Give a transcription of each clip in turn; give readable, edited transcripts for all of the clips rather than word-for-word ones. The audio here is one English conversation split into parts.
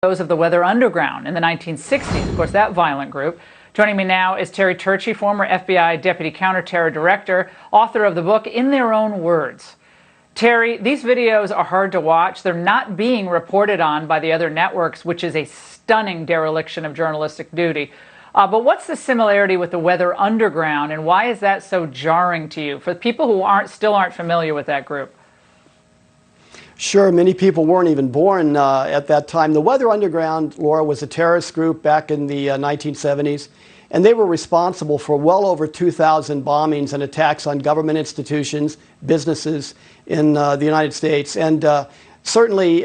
Those of the Weather Underground in the 1960s, of course, that violent group. Joining me now is Terry Turchi, former FBI Deputy Counterterror Director, author of the book In Their Own Words. Terry, these videos are hard to watch. They're not being reported on by the other networks, which is a stunning dereliction of journalistic duty. But what's the similarity with the Weather Underground, and why is that so jarring to you for people who still aren't familiar with that group? Sure, many people weren't even born at that time. The Weather Underground, Laura, was a terrorist group back in the 1970s, and they were responsible for well over 2,000 bombings and attacks on government institutions, businesses in the United States. And certainly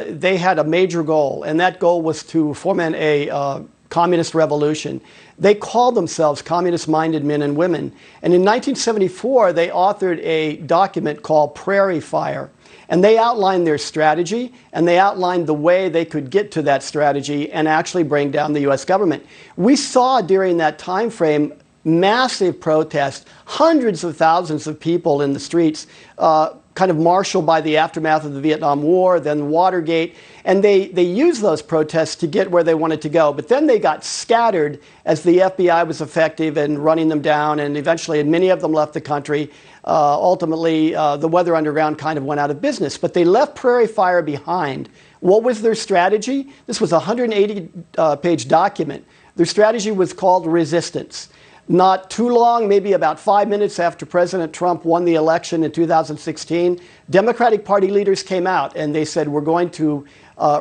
they had a major goal, and that goal was to foment a communist revolution. They called themselves communist-minded men and women. And in 1974, they authored a document called Prairie Fire. And they outlined their strategy, and they outlined the way they could get to that strategy and actually bring down the U.S. government. We saw during that time frame massive protests, hundreds of thousands of people in the streets, kind of marshaled by the aftermath of the Vietnam War, then Watergate, and they used those protests to get where they wanted to go. But then they got scattered as the FBI was effective in running them down, and eventually many of them left the country. Ultimately, the Weather Underground kind of went out of business, but they left Prairie Fire behind. What was their strategy? This was a 180-page document. Their strategy was called resistance. Not too long, maybe about 5 minutes after President Trump won the election in 2016, Democratic Party leaders came out and they said, we're going to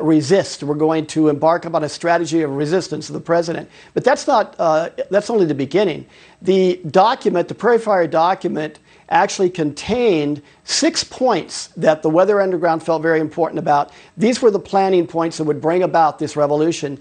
resist. We're going to embark upon a strategy of resistance of the president. But that's only the beginning. The document, the Prairie Fire document, actually contained 6 points that the Weather Underground felt very important about. These were the planning points that would bring about this revolution.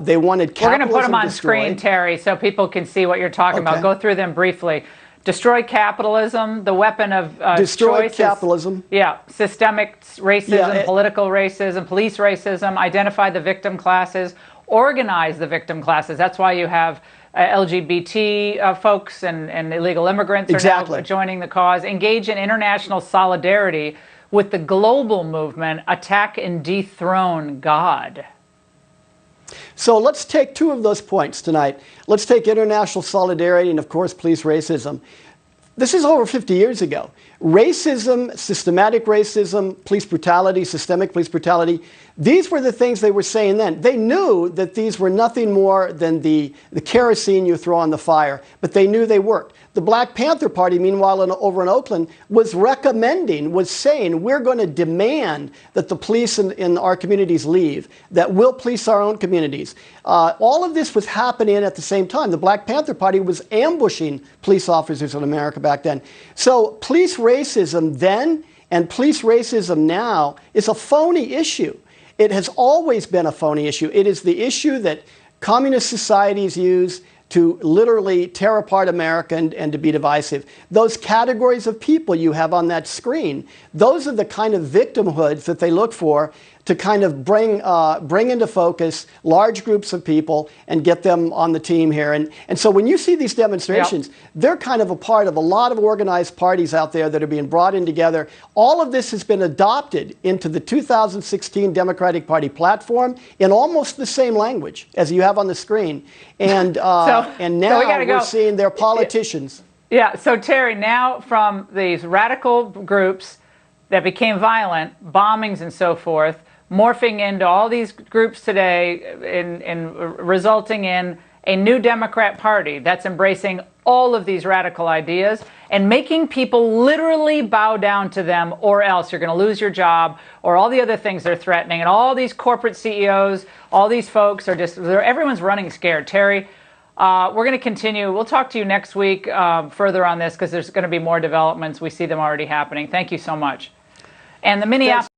They wanted capitalism. We're going to put them on screen, Terry, so people can see what you're talking about. Go through them briefly. Destroy capitalism, the weapon of destroy choice capitalism. Systemic racism, political racism, police racism, identify the victim classes, organize the victim classes. That's why you have LGBT folks and illegal immigrants are now joining the cause. Engage in international solidarity with the global movement, attack and dethrone God. So let's take 2 of those points tonight. Let's take international solidarity and, of course, police racism. This is over 50 years ago. Racism, systematic racism, police brutality, systemic police brutality, these were the things they were saying then. They knew that these were nothing more than the kerosene you throw on the fire, but they knew they worked. The Black Panther Party, meanwhile, over in Oakland, was saying, we're going to demand that the police in our communities leave, that we'll police our own communities. All of this was happening at the same time. The Black Panther Party was ambushing police officers in America back then. So police racism then and police racism now is a phony issue. It has always been a phony issue. It is the issue that communist societies use to literally tear apart America and to be divisive. Those categories of people you have on that screen, those are the kind of victimhoods that they look for to kind of bring into focus large groups of people and get them on the team here. And so when you see these demonstrations, they're kind of a part of a lot of organized parties out there that are being brought in together. All of this has been adopted into the 2016 Democratic Party platform in almost the same language as you have on the screen. And, and now we're seeing their politicians. So Terry, now from these radical groups that became violent, bombings and so forth, morphing into all these groups today and resulting in a new Democrat Party that's embracing all of these radical ideas and making people literally bow down to them, or else you're going to lose your job, or all the other things they're threatening. And all these corporate CEOs, all these folks are everyone's running scared. Terry, we're going to continue. We'll talk to you next week further on this because there's going to be more developments. We see them already happening. Thank you so much. And the Minneapolis